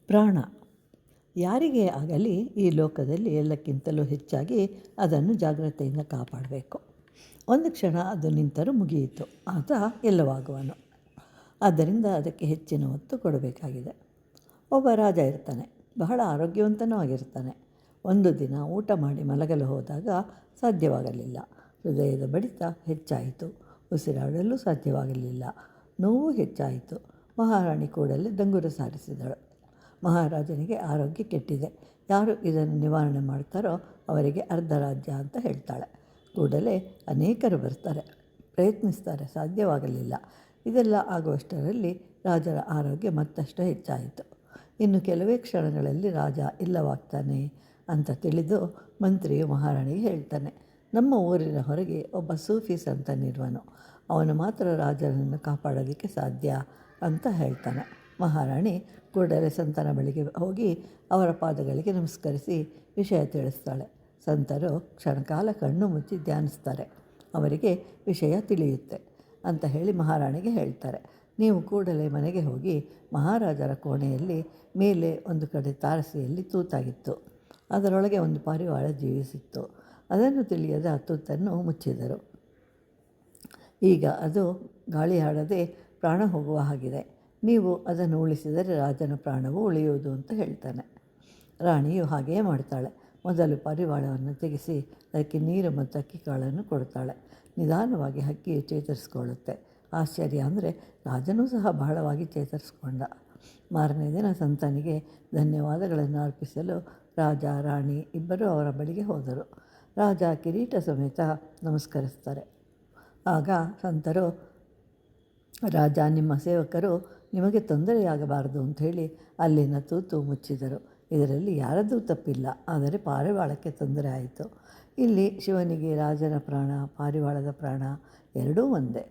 ಪ್ರಾಣ ಯಾರಿಗೇ ಆಗಲಿ ಈ ಲೋಕದಲ್ಲಿ ಎಲ್ಲಕ್ಕಿಂತಲೂ ಹೆಚ್ಚಾಗಿ ಅದನ್ನು ಜಾಗ್ರತೆಯಿಂದ ಕಾಪಾಡಬೇಕು. ಒಂದು ಕ್ಷಣ ಅದು ನಿಂತರೂ ಮುಗಿಯಿತು, ಆತ ಎಲ್ಲವಾಗುವನು. ಆದ್ದರಿಂದ ಅದಕ್ಕೆ ಹೆಚ್ಚಿನ ಒತ್ತು ಕೊಡಬೇಕಾಗಿದೆ. ಒಬ್ಬ ರಾಜ ಇರ್ತಾನೆ, ಬಹಳ ಆರೋಗ್ಯವಂತನೂ ಆಗಿರ್ತಾನೆ. ಒಂದು ದಿನ ಊಟ ಮಾಡಿ ಮಲಗಲು ಹೋದಾಗ ಸಾಧ್ಯವಾಗಲಿಲ್ಲ. ಹೃದಯದ ಬಡಿತ ಹೆಚ್ಚಾಯಿತು, ಉಸಿರಾಡಲು ಸಾಧ್ಯವಾಗಲಿಲ್ಲ, ನೋವು ಹೆಚ್ಚಾಯಿತು. ಮಹಾರಾಣಿ ಕೂಡಲೇ ಡಂಗುರ ಸಾರಿಸಿದಳು. ಮಹಾರಾಜನಿಗೆ ಆರೋಗ್ಯ ಕೆಟ್ಟಿದೆ, ಯಾರು ಇದನ್ನು ನಿವಾರಣೆ ಮಾಡ್ತಾರೋ ಅವರಿಗೆ ಅರ್ಧ ರಾಜ್ಯ ಅಂತ ಹೇಳ್ತಾಳೆ. ಕೂಡಲೇ ಅನೇಕರು ಬರ್ತಾರೆ, ಪ್ರಯತ್ನಿಸ್ತಾರೆ, ಸಾಧ್ಯವಾಗಲಿಲ್ಲ. ಇದೆಲ್ಲ ಆಗುವಷ್ಟರಲ್ಲಿ ರಾಜರ ಆರೋಗ್ಯ ಮತ್ತಷ್ಟು ಹೆಚ್ಚಾಯಿತು. ಇನ್ನು ಕೆಲವೇ ಕ್ಷಣಗಳಲ್ಲಿ ರಾಜ ಇಲ್ಲವಾಗ್ತಾನೆ ಅಂತ ತಿಳಿದು ಮಂತ್ರಿಯು ಮಹಾರಾಣಿಗೆ ಹೇಳ್ತಾನೆ, ನಮ್ಮ ಊರಿನ ಹೊರಗೆ ಒಬ್ಬ ಸೂಫಿ ಸಂತನಿರುವನು, ಅವನು ಮಾತ್ರ ರಾಜನನ್ನು ಕಾಪಾಡೋದಕ್ಕೆ ಸಾಧ್ಯ ಅಂತ ಹೇಳ್ತಾನೆ. ಮಹಾರಾಣಿ ಕೂಡಲೇ ಸಂತನ ಬಳಿಗೆ ಹೋಗಿ ಅವರ ಪಾದಗಳಿಗೆ ನಮಸ್ಕರಿಸಿ ವಿಷಯ ತಿಳಿಸ್ತಾಳೆ. ಸಂತರು ಕ್ಷಣಕಾಲ ಕಣ್ಣು ಮುಚ್ಚಿ ಧ್ಯಾನಿಸ್ತಾರೆ. ಅವರಿಗೆ ವಿಷಯ ತಿಳಿಯುತ್ತೆ ಅಂತ ಹೇಳಿ ಮಹಾರಾಣಿಗೆ ಹೇಳ್ತಾರೆ. ನೀವು ಕೂಡಲೇ ಮನೆಗೆ ಹೋಗಿ ಮಹಾರಾಜರ ಕೋಣೆಯಲ್ಲಿ ಮೇಲೆ ಒಂದು ಕಡೆ ತಾರಸಿಯಲ್ಲಿ ತೂತಾಗಿತ್ತು, ಅದರೊಳಗೆ ಒಂದು ಪಾರಿವಾಳ ಜೀವಿಸಿತ್ತು. ಅದನ್ನು ತಿಳಿಯದ ತೂತನ್ನು ಮುಚ್ಚಿದರು. ಈಗ ಅದು ಗಾಳಿ ಆಡದೆ ಪ್ರಾಣ ಹೋಗುವ ಹಾಗಿದೆ. ನೀವು ಅದನ್ನು ಉಳಿಸಿದರೆ ರಾಜನ ಪ್ರಾಣವೂ ಉಳಿಯುವುದು ಅಂತ ಹೇಳ್ತಾನೆ. ರಾಣಿಯು ಹಾಗೆಯೇ ಮಾಡ್ತಾಳೆ. ಮೊದಲು ಪಾರಿವಾಳವನ್ನು ತೆಗೆಸಿ ಅದಕ್ಕೆ ನೀರು ಮತ್ತು ಅಕ್ಕಿ ಕಾಳನ್ನು ಕೊಡ್ತಾಳೆ. ನಿಧಾನವಾಗಿ ಹಕ್ಕಿಯು ಚೇತರಿಸ್ಕೊಳ್ಳುತ್ತೆ. ಆಶ್ಚರ್ಯ ಅಂದರೆ ರಾಜನೂ ಸಹ ಬಹಳವಾಗಿ ಚೇತರಿಸ್ಕೊಂಡ. ಮಾರನೇ ದಿನ ಸಂತನಿಗೆ ಧನ್ಯವಾದಗಳನ್ನು ಅರ್ಪಿಸಲು ರಾಜ ರಾಣಿ ಇಬ್ಬರೂ ಅವರ ಬಳಿಗೆ ಹೋದರು. ರಾಜ ಕಿರೀಟ ಸಮೇತ ನಮಸ್ಕರಿಸ್ತಾರೆ. ಆಗ ಸಂತರು, ರಾಜ, ನಿಮ್ಮ ಸೇವಕರು ನಿಮಗೆ ತೊಂದರೆಯಾಗಬಾರದು ಅಂಥೇಳಿ ಅಲ್ಲಿನ ತೂತು ಮುಚ್ಚಿದರು. ಇದರಲ್ಲಿ ಯಾರದ್ದೂ ತಪ್ಪಿಲ್ಲ, ಆದರೆ ಪಾರಿವಾಳಕ್ಕೆ ತೊಂದರೆ ಆಯಿತು. ಇಲ್ಲಿ ಶಿವನಿಗೆ ರಾಜನ ಪ್ರಾಣ, ಪಾರಿವಾಳದ ಪ್ರಾಣ ಎರಡೂ ಒಂದೇ.